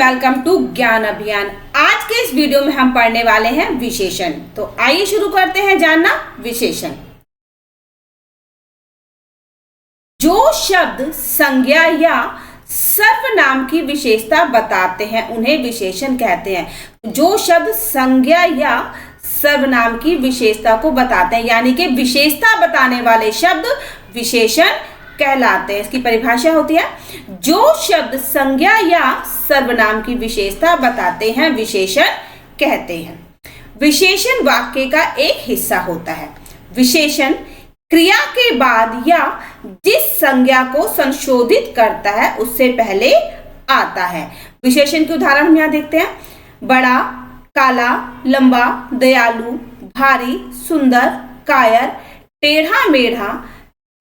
Welcome to ज्ञान अभियान। आज के इस वीडियो में हम पढ़ने वाले हैं विशेषण। तो आइए शुरू करते हैं जानना विशेषण। जो शब्द संज्ञा या सर्वनाम की विशेषता बताते हैं उन्हें विशेषण कहते हैं। जो शब्द संज्ञा या सर्वनाम की विशेषता को बताते हैं यानी कि विशेषता बताने वाले शब्द विशेषण कहलाते हैं। इसकी परिभाषा होती है, जो शब्द संज्ञा या सर्वनाम की विशेषता बताते हैं विशेषण कहते हैं। विशेषण वाक्य का एक हिस्सा होता है। विशेषण क्रिया के बाद या जिस संज्ञा को संशोधित करता है उससे पहले आता है। विशेषण के उदाहरण हम यहाँ देखते हैं। बड़ा, काला, लंबा, दयालु, भारी, सुंदर, कायर, टेढ़ा मेढ़ा,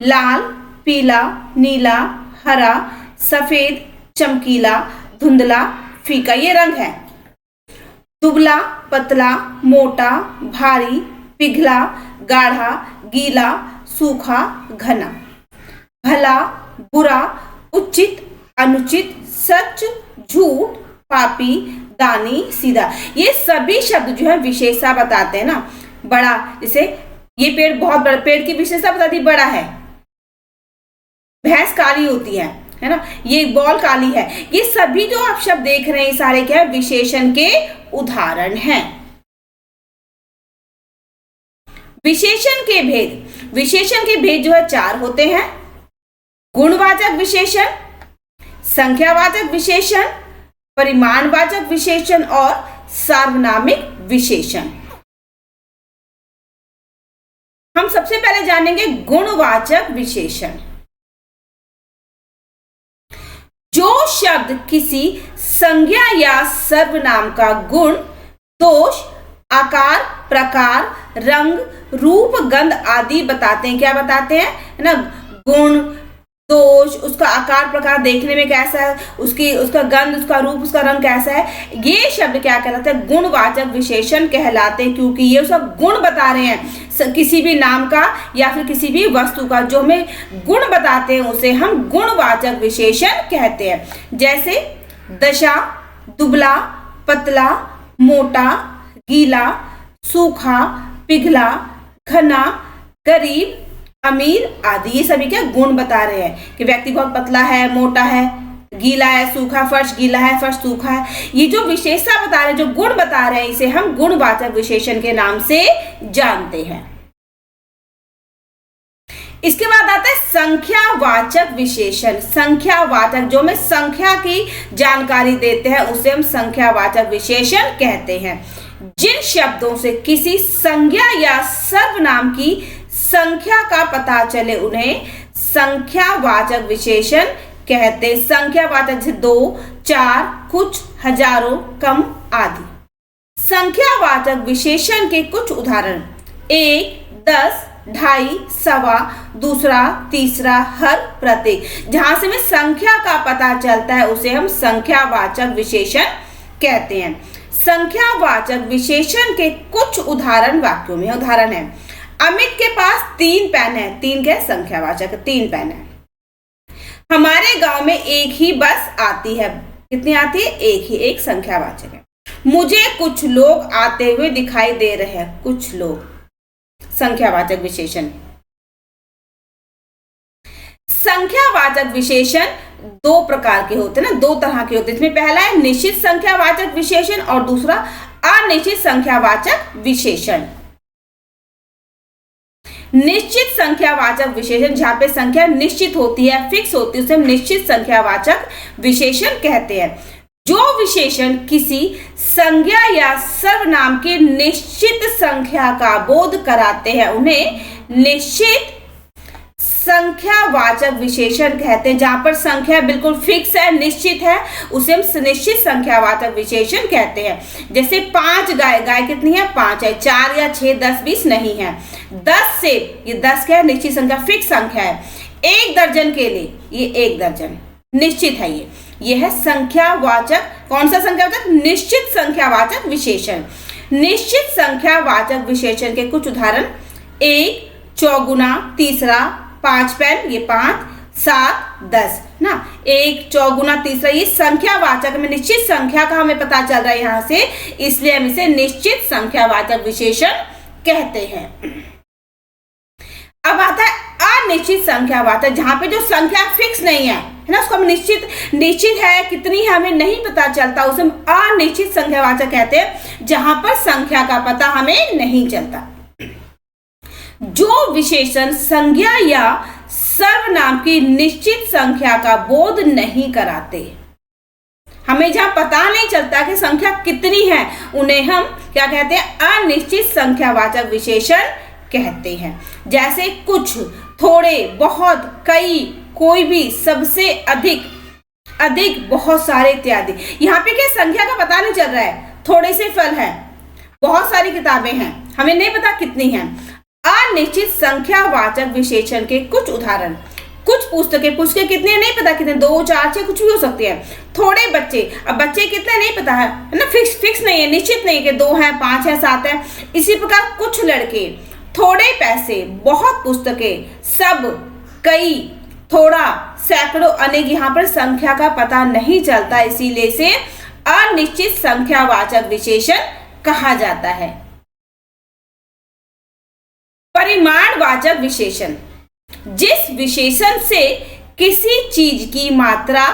लाल, पीला, नीला, हरा, सफेद, चमकीला, धुंधला, फीका, ये रंग है। दुबला, पतला, मोटा, भारी, पिघला, गाढ़ा, गीला, सूखा, घना। भला, बुरा, उचित, अनुचित, सच, झूठ, पापी, दानी, सीधा, ये सभी शब्द जो है विशेषता बताते हैं ना। बड़ा, जैसे ये पेड़ बहुत बड़ा, पेड़ की विशेषता बताती बड़ा है। भैंस काली होती है ना, ये बॉल काली है। ये सभी जो आप शब्द देख रहे हैं सारे क्या है, विशेषण के उदाहरण हैं। विशेषण के भेद, विशेषण के भेद जो है चार होते हैं। गुणवाचक विशेषण, संख्यावाचक विशेषण, परिमाणवाचक विशेषण और सार्वनामिक विशेषण। हम सबसे पहले जानेंगे गुणवाचक विशेषण। जो शब्द किसी संज्ञा या सर्वनाम का गुण, दोष, आकार, प्रकार, रंग, रूप, गंध आदि बताते हैं। क्या बताते हैं ना? गुण, दोष, उसका आकार प्रकार देखने में कैसा है, उसका गंध, उसका रूप, उसका रंग कैसा है, ये शब्द क्या कहलाते हैं? गुणवाचक विशेषण कहलाते हैं, क्योंकि ये सब गुण बता रहे हैं किसी भी नाम का या फिर किसी भी वस्तु का। जो हमें गुण बताते हैं उसे हम गुणवाचक विशेषण कहते हैं। जैसे दशा, दुबला, पतला, मोटा, गीला, सूखा, पिघला, घना, गरीब, अमीर आदि, ये सभी क्या गुण बता रहे हैं कि व्यक्ति बहुत पतला है, मोटा है, गीला है, सूखा, फर्श गीला है, फर्श सूखा है। ये जो विशेषता बता रहे हैं, जो गुण बता रहे हैं, इसे हम गुणवाचक विशेषण के नाम से जानते हैं। इसके बाद आता है संख्यावाचक विशेषण। संख्यावाचक, जो हमें संख्या की जानकारी देते हैं उसे हम संख्यावाचक विशेषण कहते हैं। जिन शब्दों से किसी संज्ञा या सर्वनाम की संख्या का पता चले उन्हें संख्यावाचक विशेषण कहते। संख्यावाचक जैसे 2, 4, कुछ, हजारों, कम आदि। संख्यावाचक विशेषण के कुछ उदाहरण: 1, 10, ढाई, सवा, दूसरा, तीसरा, हर, प्रत्येक। जहां से हमें संख्या का पता चलता है उसे हम संख्यावाचक विशेषण कहते हैं। संख्यावाचक विशेषण के कुछ उदाहरण वाक्यों में उदाहरण है: अमित के पास 3 पेन है। 3 क्या? संख्यावाचक, 3 पेन है। हमारे गांव में एक ही बस आती है। कितनी आती है? एक ही, एक संख्यावाचक है। मुझे कुछ लोग आते हुए दिखाई दे रहे हैं। कुछ लोग, संख्यावाचक विशेषण। संख्यावाचक विशेषण 2 प्रकार के होते हैं ना, 2 तरह के होते हैं। इसमें पहला है निश्चित संख्यावाचक विशेषण और दूसरा अनिश्चित संख्यावाचक विशेषण। निश्चित संख्यावाचक विशेषण, जहां पे संख्या निश्चित होती है, फिक्स होती है, उसे हम निश्चित संख्यावाचक विशेषण कहते हैं। जो विशेषण किसी संज्ञा या सर्वनाम की निश्चित संख्या का बोध कराते हैं उन्हें निश्चित संख्यावाचक विशेषण कहते हैं। जहां पर संख्या बिल्कुल फिक्स है, निश्चित है, उसे हम निश्चित संख्यावाचक विशेषण कहते हैं। जैसे 5 गाय, गाय कितनी है? 5 है। 4 या 6, 10, 20 नहीं है। 10 से, ये 10 क्या है? निश्चित संख्या, फिक्स संख्या है। 1 दर्जन के लिए, ये 1 दर्जन निश्चित है। ये है संख्यावाचक। कौन सा संख्यावाचक? निश्चित संख्यावाचक विशेषण। निश्चित संख्यावाचक विशेषण के कुछ उदाहरण: 1, चौगुना, तीसरा, 5 पेन, ये 5, 7, 10 ना। एक, चौगुना, तीसरा, ये संख्यावाचक में निश्चित संख्या का हमें पता चल रहा है यहाँ से, इसलिए हम इसे निश्चित संख्यावाचक विशेषण कहते हैं। अब आता है अनिश्चित संख्यावाचक, जहां पे जो संख्या फिक्स नहीं है ना, उसको हम निश्चित है कितनी है हमें नहीं पता चलता, उसे हम अनिश्चित संख्यावाचक कहते हैं, जहां पर संख्या का पता हमें नहीं चलता। जो विशेषण संज्ञा या सर्वनाम की निश्चित संख्या का बोध नहीं कराते, हमें जहां पता नहीं चलता कि संख्या कितनी है, उन्हें हम क्या कहते हैं? अनिश्चित संख्यावाचक विशेषण कहते हैं। जैसे कुछ, थोड़े, बहुत, कई, कोई भी, सबसे अधिक, अधिक, बहुत सारे इत्यादि। यहाँ पे क्या संख्या का पता नहीं चल रहा है, थोड़े से फल है, बहुत सारी किताबें हैं, हमें नहीं पता कितनी हैं। अनिश्चित संख्यावाचक विशेषण के कुछ उदाहरण, कुछ पुस्तकें कितने नहीं पता, कितने, 2, 4, 6 कुछ भी हो सकती है। थोड़े बच्चे, अब बच्चे कितने नहीं पता है ना, फिक्स नहीं है, निश्चित नहीं है कि 2 है, 5 है, 7 है। इसी प्रकार कुछ लड़के, थोड़े पैसे, बहुत पुस्तकें, सब, कई, थोड़ा, सैकड़ों, अनेक, यहाँ पर संख्या का पता नहीं चलता, इसीलिए इसे अनिश्चित संख्यावाचक विशेषण कहा जाता है। परिमाणवाचक विशेषण, जिस विशेषण से किसी चीज की मात्रा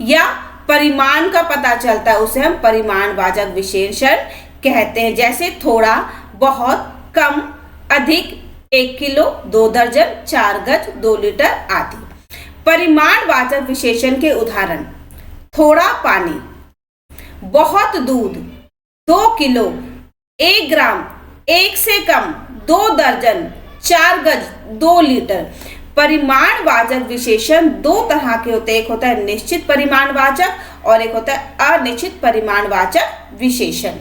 या परिमाण का पता चलता है, उसे हम परिमाणवाचक विशेषण कहते हैं। जैसे थोड़ा, बहुत, कम, अधिक, 1 किलो, 2 दर्जन, 4 गज, 2 लीटर आदि। परिमाणवाचक विशेषण के उदाहरण, थोड़ा पानी, बहुत दूध, 2 किलो, 1 ग्राम, 1 से कम, 2 दर्जन, 4 गज, 2 लीटर। परिमाणवाचक विशेषण 2 तरह के होते हैं, एक होता है निश्चित परिमाणवाचक और एक होता है अनिश्चित परिमाणवाचक विशेषण।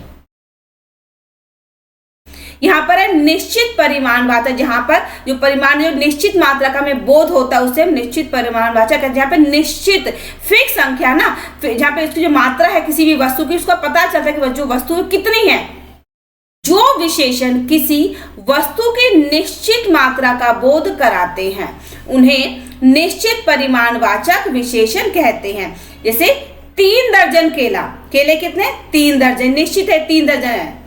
यहाँ पर है निश्चित परिमाणवाचक, जहां पर जो परिमाण, जो निश्चित मात्रा का हमें बोध होता है, उसे हम निश्चित परिमाणवाचक है। जहाँ पे निश्चित फिक्स संख्या ना, जहाँ पे इसकी जो मात्रा है किसी भी वस्तु की, उसका पता चलता है कि जो वस्तु कितनी है। जो विशेषण किसी वस्तु की निश्चित मात्रा का बोध कराते हैं, उन्हें निश्चित परिमाणवाचक विशेषण कहते हैं। जैसे 3 दर्जन केला, केले कितने? 3 दर्जन, निश्चित है 3 दर्जन है।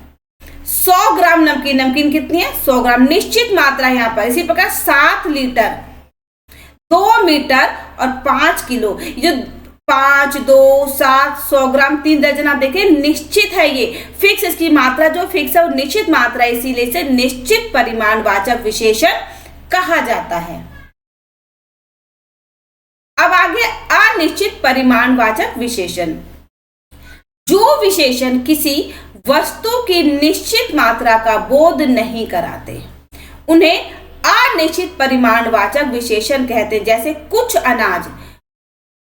100 ग्राम नमकीन, नमकीन कितनी है? 100 ग्राम, निश्चित मात्रा यहाँ पर। इसी प्रकार 7 लीटर, 2 मीटर और 5 किलो, ये जो 5, 2, 7, 100 ग्राम, 3 दर्जन, आप देखें निश्चित है, ये फिक्स, इसकी मात्रा जो फिक्स है वो निश्चित मात्रा है, इसीलिए इसे निश्चित परिमाणवाचक विशेषण कहा जाता है। अब आगे अनिश्चित परिमाणवाचक विशेषण, जो विशेषण किसी वस्तु की निश्चित मात्रा का बोध नहीं कराते, उन्हें अनिश्चित परिमाणवाचक विशेषण कहते हैं। जैसे कुछ अनाज,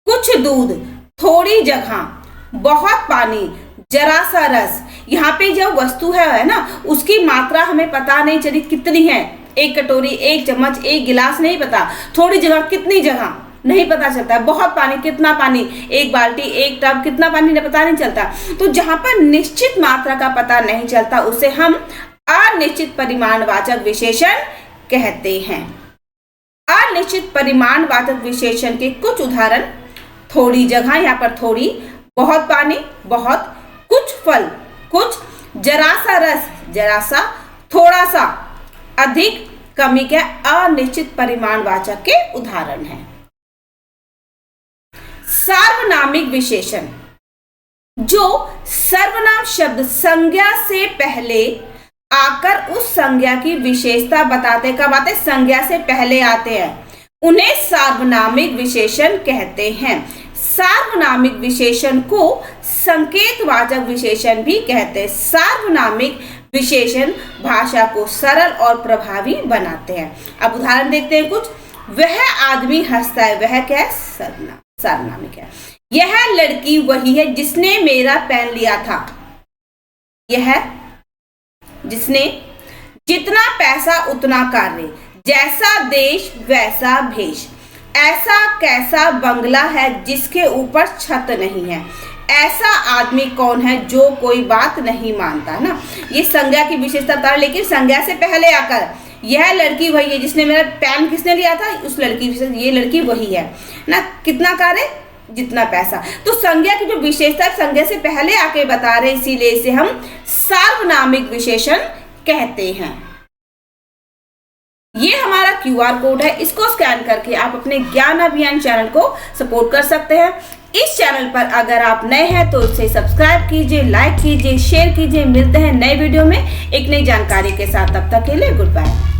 कुछ दूध, थोड़ी जगह, बहुत पानी, जरा सा रस। यहाँ पे जो वस्तु है ना, उसकी मात्रा हमें पता नहीं चली कितनी है, 1 कटोरी, 1 चम्मच, 1 गिलास नहीं पता। थोड़ी जगह, कितनी जगह नहीं पता चलता। बहुत पानी, कितना पानी, 1 बाल्टी, 1 टब, कितना पानी पता नहीं चलता। तो जहां पर निश्चित मात्रा का पता नहीं चलता, उसे हम अनिश्चित परिमाणवाचक विशेषण कहते हैं। अनिश्चित परिमाणवाचक विशेषण के कुछ उदाहरण, थोड़ी जगह, यहाँ पर थोड़ी, बहुत पानी, बहुत, कुछ फल, कुछ, जरा सा रस, जरा सा, थोड़ा सा, अधिक, कमी के अनिश्चित परिमाणवाचक के उदाहरण हैं। सार्वनामिक विशेषण, जो सर्वनाम शब्द संज्ञा से पहले आकर उस संज्ञा की विशेषता बताते, कब आते? संज्ञा से पहले आते हैं, उन्हें सार्वनामिक विशेषण कहते हैं। सार्वनामिक विशेषण को संकेतवाचक विशेषण भी कहते हैं। सार्वनामिक विशेषण भाषा को सरल और प्रभावी बनाते हैं। अब उदाहरण देखते हैं कुछ। वह आदमी हंसता है, वह क्या है? सार्वनामिक है। यह लड़की वही है जिसने मेरा पेन लिया था, यह जिसने, जितना पैसा उतना कार्य, जैसा देश वैसा भेष, ऐसा कैसा बंगला है जिसके ऊपर छत नहीं है, ऐसा आदमी कौन है जो कोई बात नहीं मानता ना। ये संज्ञा की विशेषता बता, लेकिन संज्ञा से पहले आकर यह लड़की वही है जिसने मेरा पेन किसने लिया था, उस लड़की, ये लड़की वही है ना। कितना कार्य, जितना पैसा। तो संज्ञा की जो विशेषता संज्ञा से पहले आके बता रहे, इसीलिए इसे हम सार्वनामिक विशेषण कहते हैं। ये हमारा QR कोड है, इसको स्कैन करके आप अपने ज्ञान अभियान चैनल को सपोर्ट कर सकते हैं। इस चैनल पर अगर आप नए हैं तो इसे सब्सक्राइब कीजिए, लाइक कीजिए, शेयर कीजिए। मिलते हैं नए वीडियो में एक नई जानकारी के साथ, तब तक के लिए गुड बाय।